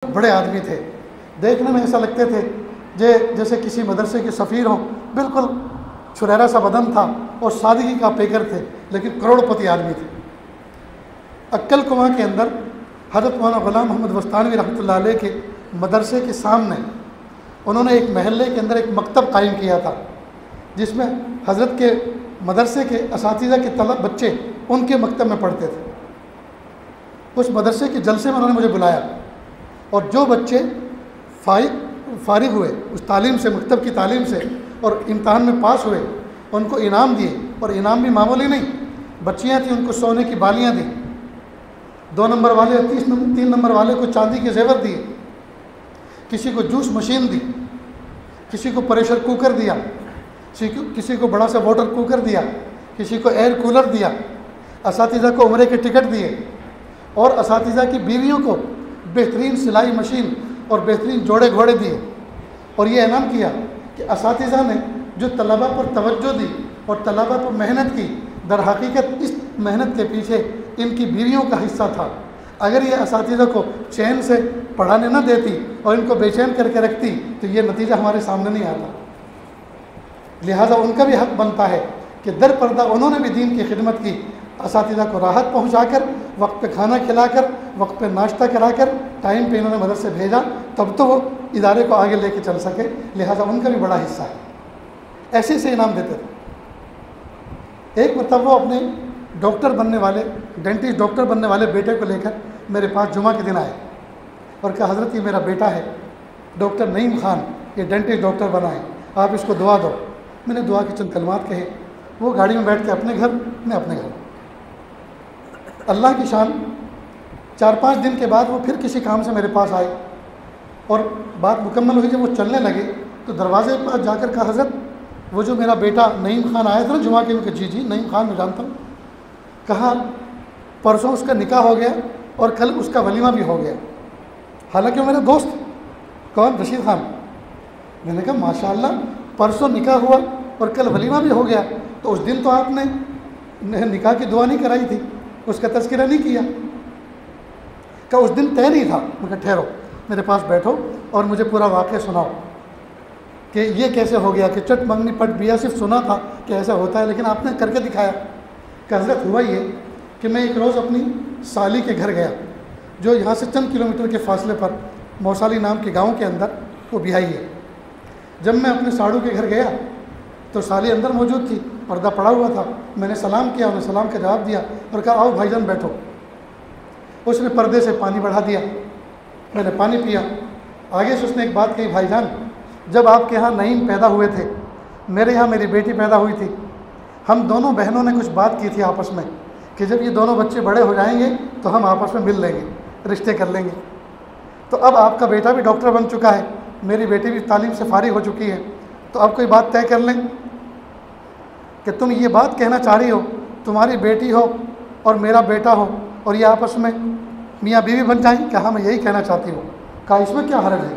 بڑے آدمی تھے، دیکھنے میں ایسا لگتے تھے جیسے کسی مدرسے کے سفیر ہوں، بالکل چھریرا سا بدن تھا اور سادگی کا پیکر تھے، لیکن کروڑ پتی آدمی تھے۔ عکل کنواں کے اندر حضرت مولانا غلام محمد وستانوی رحمۃ اللہ علیہ کے مدرسے کے سامنے انہوں نے ایک محلے کے اندر ایک مکتب قائم کیا تھا، جس میں حضرت کے مدرسے کے اساتذہ کے طلب بچے ان کے مکتب میں پڑھتے تھے۔ اس مدرسے کے جلسے میں انہوں نے مجھے بلایا، اور جو بچے فارغ ہوئے اس تعلیم سے، مکتب کی تعلیم سے، اور امتحان میں پاس ہوئے، ان کو انعام دیے، اور انعام بھی معمولی نہیں، بچیاں تھیں ان کو سونے کی بالیاں دیں، 2 نمبر والے 3 نمبر والے کو چاندی کے زیور دیے، کسی کو جوس مشین دی، کسی کو پریشر کوکر دیا، کسی کو بڑا سا واٹر کوکر دیا، کسی کو ایئر کولر دیا، اساتذہ کو عمرے کے ٹکٹ دیے، اور اساتذہ کی بیویوں کو بہترین سلائی مشین اور بہترین جوڑے گھوڑے دیے، اور یہ اعلان کیا کہ اساتذہ نے جو طلبہ پر توجہ دی اور طلبہ پر محنت کی، در حقیقت اس محنت کے پیچھے ان کی بیویوں کا حصہ تھا۔ اگر یہ اساتذہ کو چین سے پڑھانے نہ دیتی اور ان کو بے چین کر کے رکھتی تو یہ نتیجہ ہمارے سامنے نہیں آتا۔ لہٰذا ان کا بھی حق بنتا ہے کہ در پردہ انہوں نے بھی دین کی خدمت کی، اساتذہ کو راحت پہنچا کر، وقت پہ کھانا کھلا کر، وقت پہ ناشتہ کرا کر، ٹائم پہ انہوں نے مدرسے بھیجا، تب تو وہ ادارے کو آگے لے کے چل سکے، لہٰذا ان کا بھی بڑا حصہ ہے۔ ایسے سے انعام دیتے تھے۔ ایک مرتبہ وہ اپنے ڈاکٹر بننے والے، ڈینٹسٹ ڈاکٹر بننے والے بیٹے کو لے کر میرے پاس جمعہ کے دن آئے اور کہا حضرت یہ میرا بیٹا ہے ڈاکٹر نعیم خان، یہ ڈینٹسٹ ڈاکٹر بنا ہے، آپ اس کو دعا دو۔ میں نے دعا کے چند کلمات کہے، وہ گاڑی میں بیٹھ کے اپنے گھر، میں اپنے گھر۔ اللہ کی شان، 4-5 دن کے بعد وہ پھر کسی کام سے میرے پاس آئے اور بات مکمل ہوئی۔ جب وہ چلنے لگے تو دروازے کے پاس جا کر کہا حضرت وہ جو میرا بیٹا نعیم خان آیا تھا نا جمعہ کے دن، جی نعیم خان میں جانتا ہوں، کہا پرسوں اس کا نکاح ہو گیا اور کل اس کا ولیمہ بھی ہو گیا، حالانکہ وہ میرا دوست۔ کون؟ رشید خان۔ میں نے کہا ماشاءاللہ، پرسوں نکاح ہوا اور کل ولیمہ بھی ہو گیا، تو اس دن تو آپ نے نکاح کی دعا نہیں کرائی تھی، اس کا تذکرہ نہیں کیا، کہ اس دن طے نہیں تھا۔ میں کہا ٹھہرو، میرے پاس بیٹھو اور مجھے پورا واقعہ سناؤ کہ یہ کیسے ہو گیا، کہ چٹ منگنی پٹ بیا صرف سنا تھا کہ ایسا ہوتا ہے، لیکن آپ نے کر کے دکھایا۔ کہ حضرت ہوا یہ کہ میں ایک روز اپنی سالی کے گھر گیا، جو یہاں سے چند کلومیٹر کے فاصلے پر موسالی نام کے گاؤں کے اندر وہ بیائی ہے۔ جب میں اپنے ساڑو کے گھر گیا تو سالی اندر موجود تھی، پردہ پڑا ہوا تھا، میں نے سلام کیا، انہوں نے سلام کا جواب دیا اور کہا آؤ بھائی جان بیٹھو۔ اس نے پردے سے پانی بڑھا دیا، میں نے پانی پیا۔ آگے سے اس نے ایک بات کہی، بھائی جان جب آپ کے ہاں نعیم پیدا ہوئے تھے، میرے یہاں میری بیٹی پیدا ہوئی تھی، ہم دونوں بہنوں نے کچھ بات کی تھی آپس میں کہ جب یہ دونوں بچے بڑے ہو جائیں گے تو ہم آپس میں مل لیں گے، رشتے کر لیں گے۔ تو اب آپ کا بیٹا بھی ڈاکٹر بن چکا ہے، میری بیٹی بھی تعلیم سے فارغ ہو چکی ہے، تو اب کوئی بات طے کر لیں کہ تم یہ بات کہنا چاہ رہی ہو تمہاری بیٹی ہو اور میرا بیٹا ہو اور یہ آپس میں میاں بیوی بن جائیں؟ کہ ہاں میں یہی کہنا چاہتی ہوں۔ کہا اس میں کیا حرج ہے،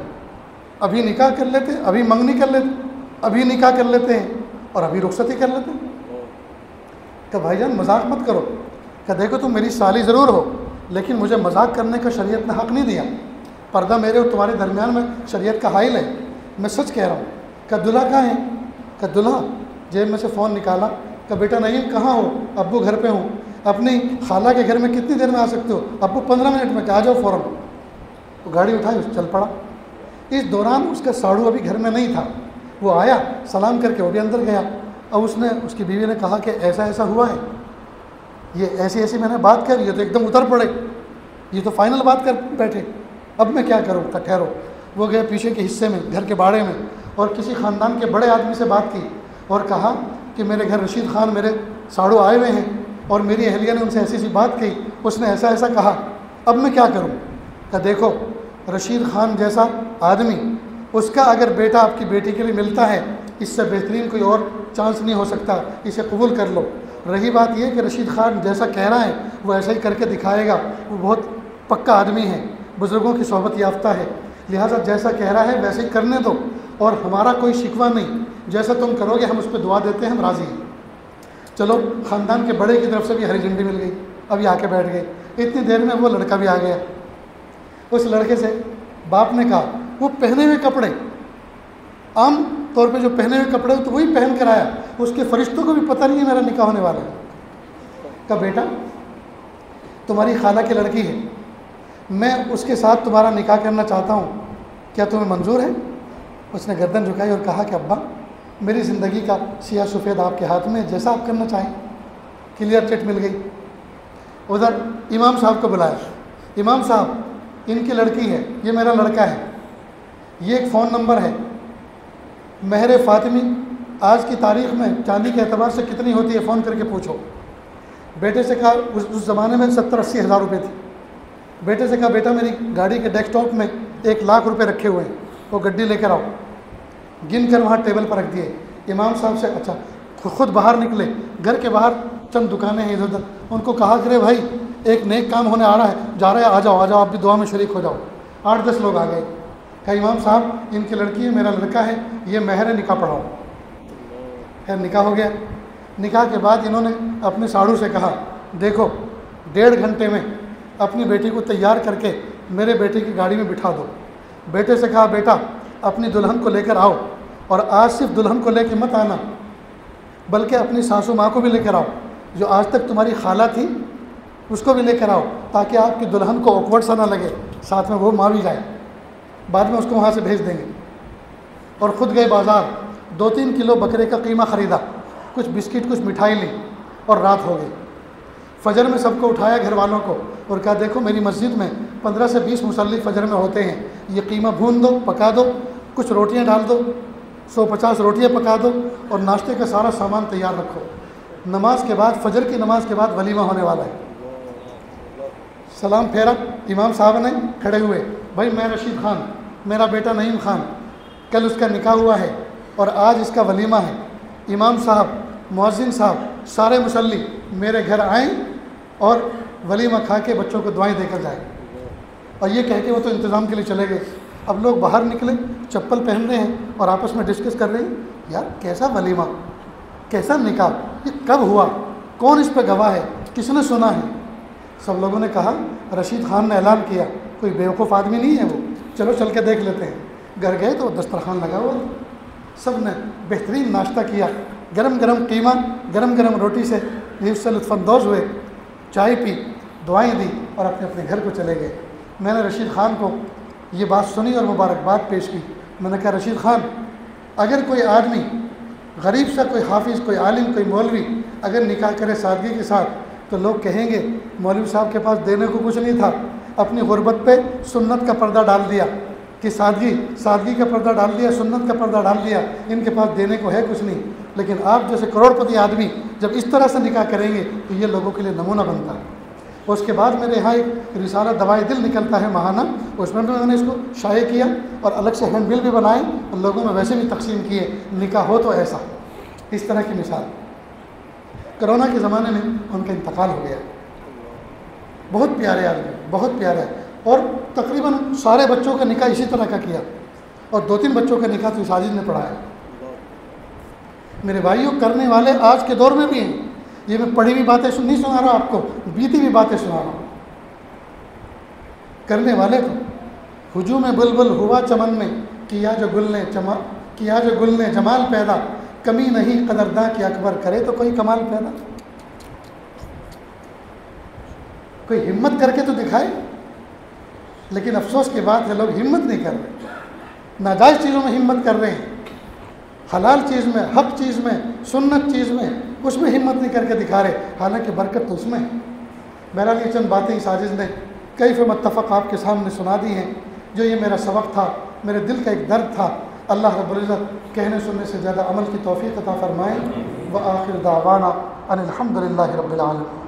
ابھی نکاح کر لیتے، ابھی منگنی کر لیتے، ابھی نکاح کر لیتے ہیں اور ابھی رخصتی کر لیتے ہیں۔ کہ بھائی جان مذاق مت کرو، کہ دیکھو تم میری سالی ضرور ہو لیکن مجھے مذاق کرنے کا شریعت نے حق نہیں دیا، پردہ میرے اور تمہارے درمیان میں شریعت کا حائل ہے، میں سچ کہہ رہا ہوں۔ کہ دلہا کہاں ہے؟ کہ دلہا جیب میں سے فون نکالا، کہ بیٹا نعیم کہاں ہو؟ ابو گھر پہ ہوں۔ اپنی خالہ کے گھر میں کتنی دیر میں آ سکتے ہو؟ ابو 15 منٹ میں، کہ آ جاؤ فوراً۔ تو گاڑی اٹھائی، چل پڑا۔ اس دوران اس کا ساڑو ابھی گھر میں نہیں تھا، وہ آیا سلام کر کے وہ بھی اندر گیا، اور اس کی بیوی نے کہا کہ ایسا ایسا ہوا ہے، یہ ایسی ایسی میں نے بات کر، یہ تو ایک دم اتر پڑے، یہ تو فائنل بات کر بیٹھے، اب میں کیا کروں؟ کہ ٹھہرو۔ وہ گئے پیچھے کے حصے میں، گھر کے باڑے میں، اور کسی خاندان کے بڑے آدمی سے بات کی اور کہا کہ میرے گھر رشید خان میرے ساڑو آئے ہوئے ہیں اور میری اہلیہ نے ان سے ایسی ایسی بات کہی، اس نے ایسا ایسا کہا، اب میں کیا کروں؟ کہ دیکھو رشید خان جیسا آدمی، اس کا اگر بیٹا آپ کی بیٹی کے لیے ملتا ہے، اس سے بہترین کوئی اور چانس نہیں ہو سکتا، اسے قبول کر لو۔ رہی بات یہ کہ رشید خان جیسا کہہ رہا ہے وہ ایسا ہی کر کے دکھائے گا، وہ بہت پکا آدمی ہے، بزرگوں کی صحبت یافتہ ہے، لہٰذا جیسا کہہ رہا ہے ویسے ہی کرنے دو، اور ہمارا کوئی شکوہ نہیں، جیسا تم کرو گے ہم اس پہ دعا دیتے ہیں، ہم راضی ہیں۔ چلو خاندان کے بڑے کی طرف سے بھی ہری جھنڈی مل گئی، اب یہ آ کے بیٹھ گئے۔ اتنی دیر میں وہ لڑکا بھی آ گیا۔ اس لڑکے سے باپ نے کہا وہ پہنے ہوئے کپڑے عام طور پہ جو پہنے ہوئے کپڑے تو وہی پہن کر آیا, اس کے فرشتوں کو بھی پتہ نہیں ہے میرا نکاح ہونے والا ہے. کہا بیٹا تمہاری خالہ کی لڑکی ہے, میں اس کے ساتھ تمہارا نکاح کرنا چاہتا ہوں, کیا تمہیں منظور ہے؟ اس نے گردن جھکائی اور کہا کہ ابا میری زندگی کا سیاہ سفید آپ کے ہاتھ میں, جیسا آپ کرنا چاہیں. کلیئر چٹ مل گئی. ادھر امام صاحب کو بلایا, امام صاحب ان کی لڑکی ہے, یہ میرا لڑکا ہے, یہ ایک فون نمبر ہے, مہر فاطمی آج کی تاریخ میں چاندی کے اعتبار سے کتنی ہوتی ہے فون کر کے پوچھو. بیٹے سے کہا اس زمانے میں 70-80 ہزار روپے تھی. بیٹے سے کہا بیٹا میری گاڑی کے ڈیسک ٹاپ میں 1 لاکھ روپے رکھے ہوئے ہیں, وہ گڈی لے کر آؤ. گن کر وہاں ٹیبل پر رکھ دیے. امام صاحب سے اچھا خود باہر نکلے, گھر کے باہر چند دکانیں ہیں ادھر ادھر, ان کو کہا کرے بھائی ایک نیک کام ہونے آ رہا ہے, جا رہا ہے, آ جاؤ آپ بھی دعا میں شریک ہو جاؤ. 8-10 لوگ آ گئے. کہا امام صاحب ان کی لڑکی ہے, میرا لڑکا ہے, یہ مہر نکاح پڑھاؤ. خیر نکاح ہو گیا. نکاح کے بعد انہوں نے اپنے ساڑھو سے کہا دیکھو 1.5 گھنٹے میں اپنی بیٹی کو تیار کر کے میرے بیٹے کی گاڑی میں بٹھا دو. بیٹے سے کہا بیٹا اپنی دلہن کو لے کر آؤ, اور آج صرف دلہن کو لے کے مت آنا بلکہ اپنی ساسو ماں کو بھی لے کر آؤ, جو آج تک تمہاری خالہ تھی اس کو بھی لے کر آؤ, تاکہ آپ کی دلہن کو آکورڈ سا نہ لگے, ساتھ میں وہ ماں بھی جائے, بعد میں اس کو وہاں سے بھیج دیں گے. اور خود گئے بازار, 2-3 کلو بکرے کا قیمہ خریدا, کچھ بسکٹ کچھ مٹھائی لی, اور رات ہو گئی. فجر میں سب کو اٹھایا گھر والوں کو اور کہا دیکھو میری مسجد میں 15 سے 20 مصلی فجر میں ہوتے ہیں, یہ قیمہ بھون دو, پکا دو, کچھ روٹیاں ڈال دو, 150 روٹیاں پکا دو, اور ناشتے کا سارا سامان تیار رکھو. نماز کے بعد, فجر کی نماز کے بعد ولیمہ ہونے والا ہے. سلام پھیرا امام صاحب نے, کھڑے ہوئے, بھائی میں رشید خان, میرا بیٹا نعیم خان, کل اس کا نکاح ہوا ہے اور آج اس کا ولیمہ ہے. امام صاحب, مؤذن صاحب, سارے مصلی میرے گھر آئیں اور ولیمہ کھا کے بچوں کو دعائیں دے کر جائیں. اور یہ کہہ کے وہ تو انتظام کے لیے چلے گئے. اب لوگ باہر نکلے, چپل پہن رہے ہیں اور آپس میں ڈسکس کر رہے ہیں یار کیسا ولیمہ, کیسا نکاح, یہ کب ہوا, کون اس پہ گواہ ہے, کس نے سنا ہے. سب لوگوں نے کہا رشید خان نے اعلان کیا, کوئی بیوقوف آدمی نہیں ہے وہ, چلو چل کے دیکھ لیتے ہیں. گھر گئے تو دسترخوان لگا ہوا, سب نے بہترین ناشتہ کیا, گرم گرم قیمہ, گرم گرم روٹی سے اس سے لطف اندوز ہوئے, چائے پی, دعائیں دی اور اپنے اپنے گھر کو چلے گئے. میں نے رشید خان کو یہ بات سنی اور مبارکباد پیش کی. میں نے کہا رشید خان اگر کوئی آدمی غریب سا, کوئی حافظ, کوئی عالم, کوئی مولوی اگر نکاح کرے سادگی کے ساتھ تو لوگ کہیں گے مولوی صاحب کے پاس دینے کو کچھ نہیں تھا, اپنی غربت پہ سنت کا پردہ ڈال دیا, کہ سادگی کا پردہ ڈال دیا, سنت کا پردہ ڈال دیا, ان کے پاس دینے کو ہے کچھ نہیں. لیکن آپ جیسے کروڑپتی آدمی جب اس طرح سے نکاح کریں گے تو یہ لوگوں کے لیے نمونہ بنتا ہے. اس کے بعد میرے یہاں ایک رسالہ دوائے دل نکلتا ہے ماہانہ, اس میں بھی میں نے اس کو شائع کیا اور الگ سے ہینڈ بل بھی بنائے اور لوگوں میں ویسے بھی تقسیم کیے, نکاح ہو تو ایسا. اس طرح کی مثال. کرونا کے زمانے میں ان کا انتقال ہو گیا. بہت پیارے آدمی, بہت پیارا ہے, اور تقریباً سارے بچوں کا نکاح اسی طرح کا کیا, اور 2-3 بچوں کا نکاح تو ساجد نے پڑھایا. میرے بھائیوں کرنے والے آج کے دور میں بھی ہیں. یہ میں پڑھی ہوئی باتیں نہیں سنا رہا آپ کو, بیتی ہوئی باتیں سنا رہا ہوں. کرنے والے کو ہجوم بلبل ہوا چمن میں, کیا جو گل نے جمال پیدا, کمی نہیں قدرداں کی اکبر, کرے تو کوئی کمال پیدا. کوئی ہمت کر کے تو دکھائے, لیکن افسوس کی بات ہے لوگ ہمت نہیں کر رہے, ناجائز چیزوں میں ہمت کر رہے ہیں, حلال چیز میں, حق چیز میں, سنت چیز میں, اس میں ہمت نہیں کر کے دکھا رہے, حالانکہ برکت تو اس میں ہے. بہرحال یہ چند باتیں ساجد نے کیف متفق آپ کے سامنے سنا دی ہیں, جو یہ میرا سبق تھا, میرے دل کا ایک درد تھا. اللہ رب العزت کہنے سننے سے زیادہ عمل کی توفیق عطا فرمائیں. وآخر دعوانا ان الحمد للہ رب العالمین.